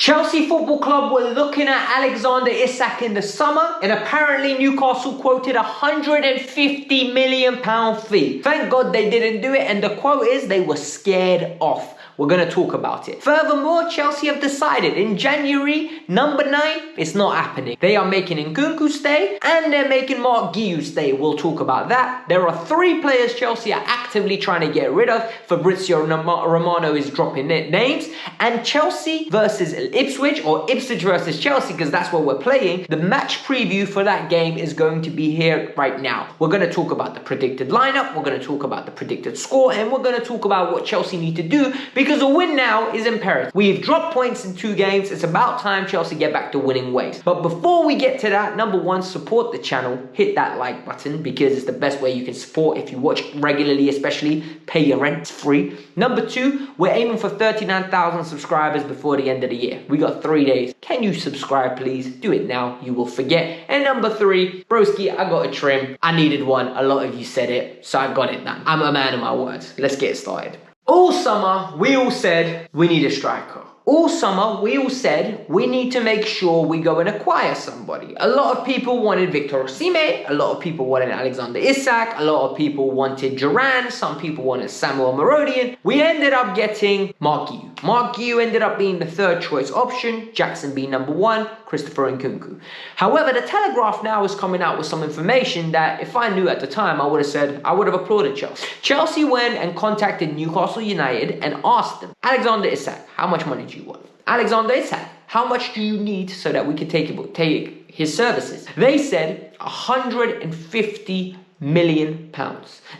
Chelsea Football Club were looking at Alexander Isak in the summer, and apparently Newcastle quoted £150 million fee. Thank God they didn't do it, and the quote is they were scared off. We're going to talk about it. Furthermore, Chelsea have decided in January, number 9, it's not happening. They are making Nkunku stay and they're making Mark Guiu stay. We'll talk about that. There are 3 players Chelsea are actively trying to get rid of. Fabrizio Romano is dropping names. And Chelsea versus Ipswich, or Ipswich versus Chelsea, because that's what we're playing. The match preview for that game is going to be here right now. We're going to talk about the predicted lineup. We're going to talk about the predicted score. And we're going to talk about what Chelsea need to do, because a win now is imperative. We've dropped points in 2 games. It's about time Chelsea get back to winning ways. But before we get to that, number 1, support the channel. Hit that like button, because it's the best way you can support if you watch regularly, especially. Pay your rent, it's free. Number 2, we're aiming for 39,000 subscribers before the end of the year. We got 3 days. Can you subscribe, please? Do it now. You will forget. And number 3, broski, I got a trim. I needed one. A lot of you said it, so I got it done. I'm a man of my words. Let's get started. All summer, we all said we need a striker. All summer, we all said we need to make sure we go and acquire somebody. A lot of people wanted Victor Osimhen. A lot of people wanted Alexander Isak. A lot of people wanted Duran. Some people wanted Samuel Marodian. We ended up getting Mark Guiu. Mark Guiu ended up being the 3rd choice option. Jackson being number 1. Christopher Nkunku. However, the Telegraph now is coming out with some information that if I knew at the time, I would have applauded Chelsea. Chelsea went and contacted Newcastle United and asked them, Alexander Isak, how much money do you want? Alexander Isak, how much do you need so that we can take his services? They said £150 million.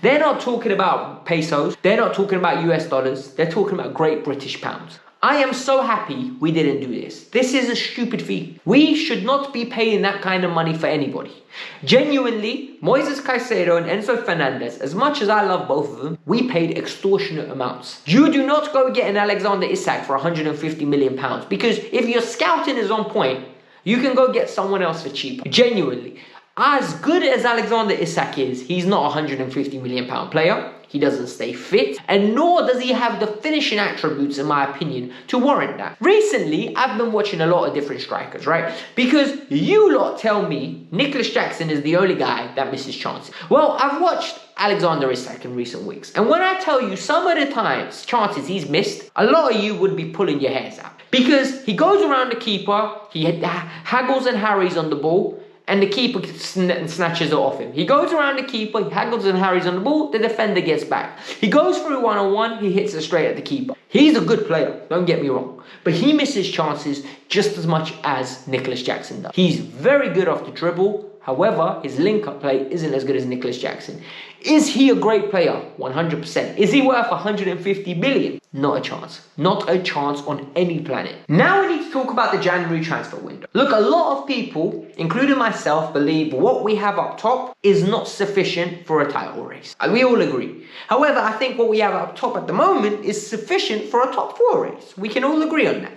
They're not talking about pesos. They're not talking about US dollars. They're talking about Great British pounds. I am so happy we didn't do this. This is a stupid fee. We should not be paying that kind of money for anybody. Genuinely, Moises Caicedo and Enzo Fernandez, as much as I love both of them, we paid extortionate amounts. You do not go get an Alexander Isak for £150 million, because if your scouting is on point, you can go get someone else for cheaper. Genuinely. As good as Alexander Isak is, he's not a £150 million player. He doesn't stay fit, and nor does he have the finishing attributes, in my opinion, to warrant that. Recently, I've been watching a lot of different strikers, right? Because you lot tell me Nicholas Jackson is the only guy that misses chances. Well, I've watched Alexander Isak in recent weeks, and when I tell you some of the chances he's missed, a lot of you would be pulling your hairs out. Because he goes around the keeper, he haggles and harries on the ball, and the keeper snatches it off him. He goes around the keeper, he haggles and harries on the ball, the defender gets back. He goes through one-on-one, he hits it straight at the keeper. He's a good player, don't get me wrong. But he misses chances just as much as Nicholas Jackson does. He's very good off the dribble. However, his link-up play isn't as good as Nicholas Jackson. Is he a great player? 100%. Is he worth 150 million? Not a chance. Not a chance on any planet. Now we need to talk about the January transfer window. Look, a lot of people, including myself, believe what we have up top is not sufficient for a title race. We all agree. However, I think what we have up top at the moment is sufficient for a top 4 race. We can all agree on that.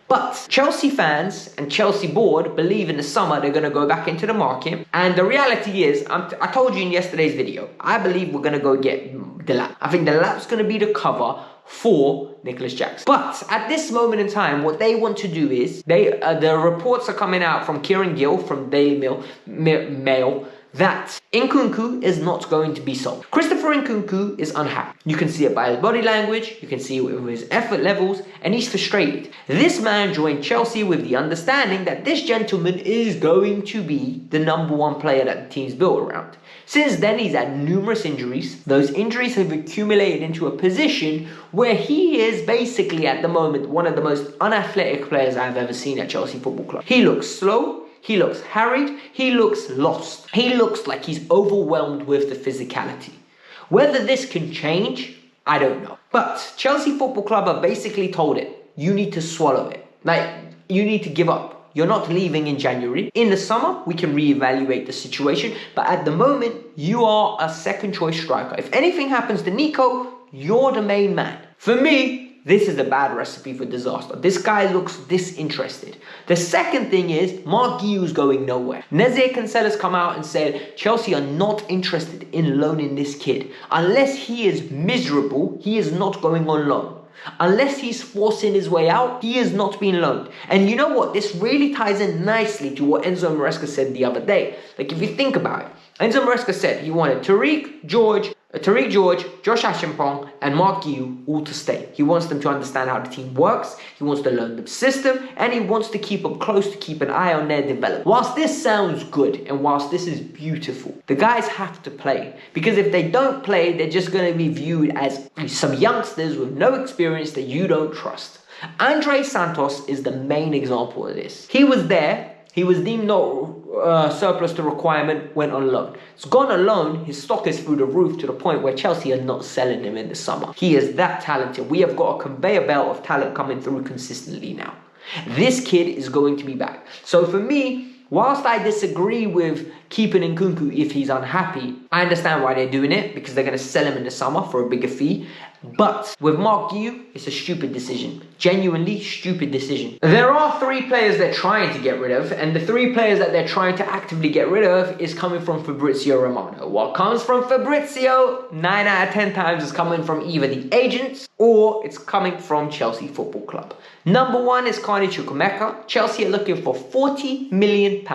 But Chelsea fans and Chelsea board believe in the summer they're going to go back into the market. And the reality is, I told you in yesterday's video, I believe we're going to go get Delap. I think Delap's going to be the cover for Nicholas Jackson. But at this moment in time, what they want to do is, the reports are coming out from Kieran Gill from Daily Mail that Nkunku is not going to be sold. Christopher Nkunku is unhappy. You can see it by his body language, you can see it with his effort levels, and he's frustrated. This man joined Chelsea with the understanding that this gentleman is going to be the number 1 player that the team's built around. Since then, he's had numerous injuries. Those injuries have accumulated into a position where he is basically at the moment one of the most unathletic players I've ever seen at Chelsea Football Club. He looks slow. He looks harried, he looks lost. He looks like he's overwhelmed with the physicality. Whether this can change, I don't know. But Chelsea Football Club have basically told it, you need to swallow it. Like, you need to give up. You're not leaving in January. In the summer, we can reevaluate the situation. But at the moment, you are a 2nd choice striker. If anything happens to Nico, you're the main man. For me, this is a bad recipe for disaster. This guy looks disinterested. The second thing is, Mark Guiu's going nowhere. Nezir Cancella's come out and said, Chelsea are not interested in loaning this kid. Unless he is miserable, he is not going on loan. Unless he's forcing his way out, he is not being loaned. And you know what? This really ties in nicely to what Enzo Maresca said the other day. Like, if you think about it, Enzo Maresca said he wanted Tariq George, Josh Acheampong, and Mark Yu all to stay. He wants them to understand how the team works, he wants to learn the system, and he wants to keep them close to keep an eye on their development. Whilst this sounds good, and whilst this is beautiful, the guys have to play. Because if they don't play, they're just going to be viewed as some youngsters with no experience that you don't trust. Andre Santos is the main example of this. He was there. He was deemed not surplus to requirement, went on loan. He's gone on loan, his stock is through the roof to the point where Chelsea are not selling him in the summer. He is that talented. We have got a conveyor belt of talent coming through consistently now. This kid is going to be back. So for me, whilst I disagree with keeping Nkunku if he's unhappy, I understand why they're doing it, because they're going to sell him in the summer for a bigger fee. But with Mark Yu, it's a stupid decision. Genuinely stupid decision. There are 3 players they're trying to get rid of, and the 3 players that they're trying to actively get rid of is coming from Fabrizio Romano. What comes from Fabrizio, 9 out of 10 times is coming from either the agents or it's coming from Chelsea Football Club. Number 1 is Carney Chukwuemeka. Chelsea are looking for £40 million.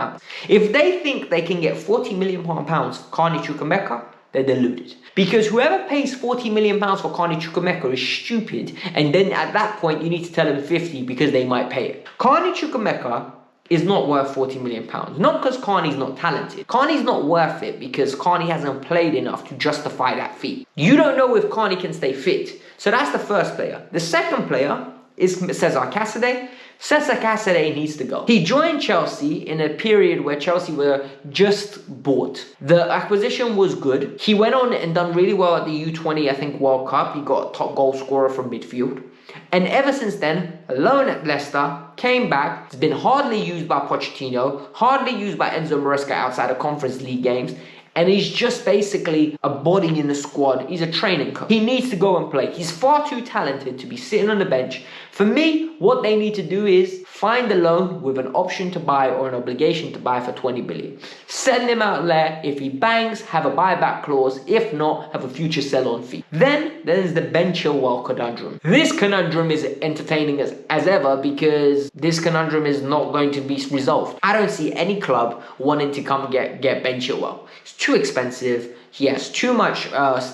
If they think they can get £40 million for Carney Chukwuemeka, they're deluded. Because whoever pays £40 million for Carney Chukwuemeka is stupid, and then at that point you need to tell them 50 because they might pay it. Carney Chukwuemeka is not worth £40 million. Not because Carney's not talented. Carney's not worth it because Carney hasn't played enough to justify that fee. You don't know if Carney can stay fit. So that's the first player. The second player is Cesar Casadei. Cesar Casadei needs to go. He joined Chelsea in a period where Chelsea were just bought. The acquisition was good. He went on and done really well at the U20, I think, World Cup. He got a top goal scorer from midfield. And ever since then, alone at Leicester, came back. He's been hardly used by Pochettino, hardly used by Enzo Maresca outside of Conference League games. And he's just basically a body in the squad. He's a training coach. He needs to go and play. He's far too talented to be sitting on the bench. For me, what they need to do is find a loan with an option to buy or an obligation to buy for 20 billion. Send him out there. If he bangs, have a buyback clause. If not, have a future sell-on fee. Then there's the Ben Chilwell conundrum. This conundrum is entertaining as ever because this conundrum is not going to be resolved. I don't see any club wanting to come get Ben Chilwell. It's too expensive. He has too much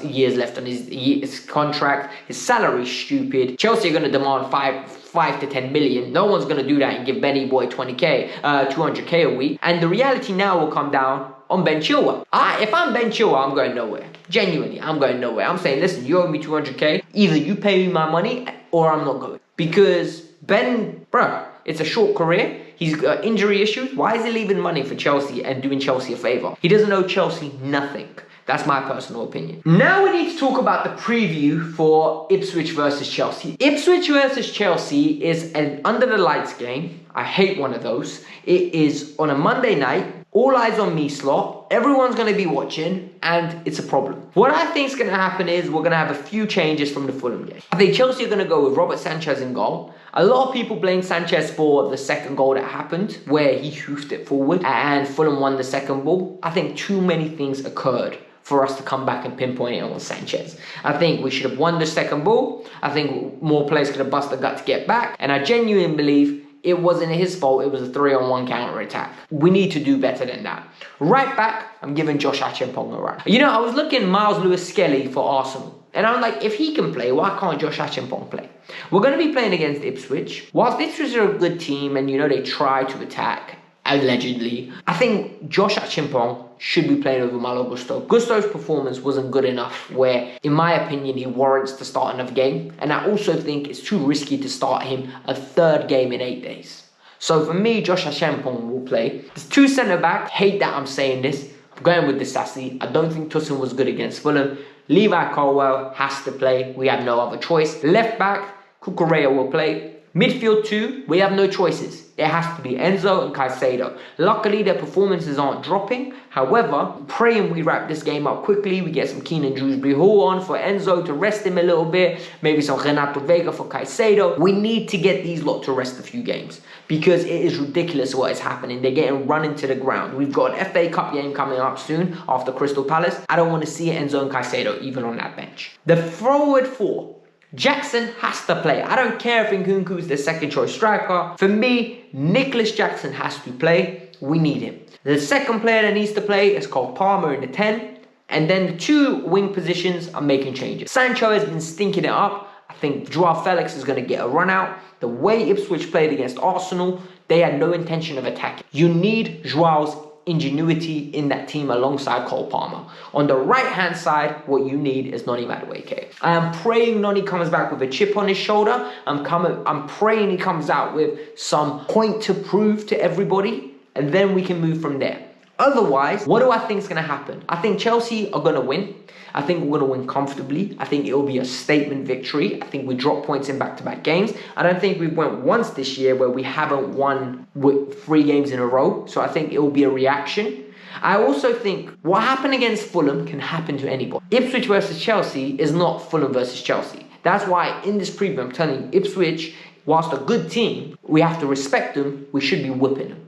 years left on his contract. His salary is stupid. Chelsea are going to demand 5 to 10 million. No one's going to do that and give Benny Boy 200k a week. And the reality now will come down on Ben Chilwell. If I'm Ben Chilwell, I'm going nowhere. Genuinely, I'm going nowhere. I'm saying, listen, you owe me 200k. Either you pay me my money or I'm not going. Because Ben, bruh, it's a short career. He's got injury issues. Why is he leaving money for Chelsea and doing Chelsea a favour? He doesn't owe Chelsea nothing. That's my personal opinion. Now we need to talk about the preview for Ipswich versus Chelsea. Ipswich versus Chelsea is an under the lights game. I hate one of those. It is on a Monday night. All eyes on me slot. Everyone's going to be watching and it's a problem. What I think is going to happen is we're going to have a few changes from the Fulham game. I think Chelsea are going to go with Robert Sanchez in goal. A lot of people blame Sanchez for the second goal that happened where he hoofed it forward and Fulham won the second ball. I think too many things occurred for us to come back and pinpoint it on Sanchez. I think we should have won the second ball. I think more players could have busted the gut to get back. And I genuinely believe it wasn't his fault. It was a 3-on-1 counter-attack. We need to do better than that. Right back, I'm giving Josh Acheampong a run. You know, I was looking Miles Lewis-Skelly for Arsenal. And I'm like, if he can play, why can't Josh Acheampong play? We're going to be playing against Ipswich. Whilst Ipswich are a good team and, you know, they try to attack, allegedly, I think Josh Acheampong should be playing over Malo Gusto. Gusto's performance wasn't good enough where, in my opinion, he warrants to start another game. And I also think it's too risky to start him a third game in 8 days. So for me, Josh Acheampong will play. There's 2 centre-backs. Hate that I'm saying this. I'm going with Disasi. I don't think Tosin was good against Fulham. Levi Colwell has to play. We have no other choice. Left back, Cucurella will play. Midfield 2, we have no choices. It has to be Enzo and Caicedo. Luckily, their performances aren't dropping. However, praying we wrap this game up quickly. We get some Keenan Dewsbury Hall on for Enzo to rest him a little bit. Maybe some Renato Vega for Caicedo. We need to get these lot to rest a few games because it is ridiculous what is happening. They're getting run into the ground. We've got an FA Cup game coming up soon after Crystal Palace. I don't want to see Enzo and Caicedo even on that bench. The forward 4. Jackson has to play. I don't care if Nkunku is the second choice striker. For me, Nicholas Jackson has to play. We need him. The second player that needs to play is called Palmer in the 10. And then the 2 wing positions are making changes. Sancho has been stinking it up. I think Joao Felix is going to get a run out. The way Ipswich played against Arsenal, they had no intention of attacking. You need Joao's ingenuity in that team alongside Cole Palmer. On the right-hand side, what you need is Noni Madueke. I am praying Noni comes back with a chip on his shoulder. I'm praying he comes out with some point to prove to everybody, and then we can move from there. Otherwise, what do I think is going to happen? I think Chelsea are going to win. I think we're going to win comfortably. I think it will be a statement victory. I think we drop points in back-to-back games. I don't think we went once this year where we haven't won with 3 games in a row. So I think it will be a reaction. I also think what happened against Fulham can happen to anybody. Ipswich versus Chelsea is not Fulham versus Chelsea. That's why in this preview, I'm telling you, Ipswich, whilst a good team, we have to respect them. We should be whipping them.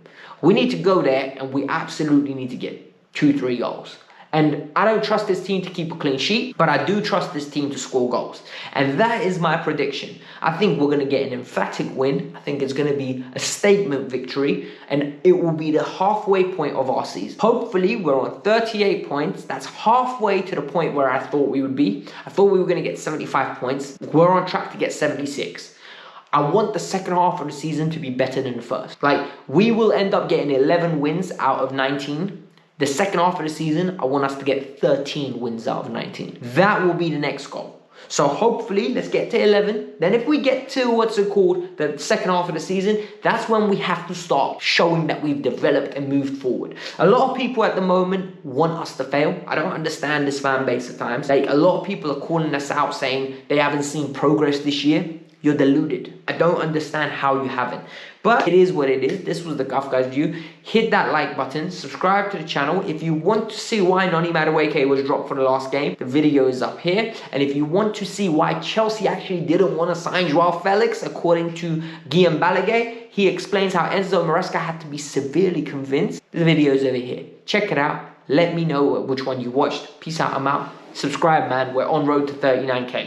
We need to go there and we absolutely need to get 2-3 goals. And I don't trust this team to keep a clean sheet, but I do trust this team to score goals. And that is my prediction. I think we're going to get an emphatic win. I think it's going to be a statement victory, and it will be the halfway point of our season. Hopefully, we're on 38 points. That's halfway to the point where I thought we would be. I thought we were going to get 75 points. We're on track to get 76. I want the second half of the season to be better than the first. Like, we will end up getting 11 wins out of 19. The second half of the season, I want us to get 13 wins out of 19. That will be the next goal. So hopefully, let's get to 11. Then if we get to, the second half of the season, that's when we have to start showing that we've developed and moved forward. A lot of people at the moment want us to fail. I don't understand this fan base at times. Like, a lot of people are calling us out saying they haven't seen progress this year. You're deluded. I don't understand how you haven't. But it is what it is. This was the Kavkas View. Hit that like button. Subscribe to the channel. If you want to see why Noni Madueke was dropped for the last game, the video is up here. And if you want to see why Chelsea actually didn't want to sign Joao Felix, according to Guillaume Balaguer, he explains how Enzo Maresca had to be severely convinced. The video is over here. Check it out. Let me know which one you watched. Peace out. I'm out. Subscribe, man. We're on road to 39K.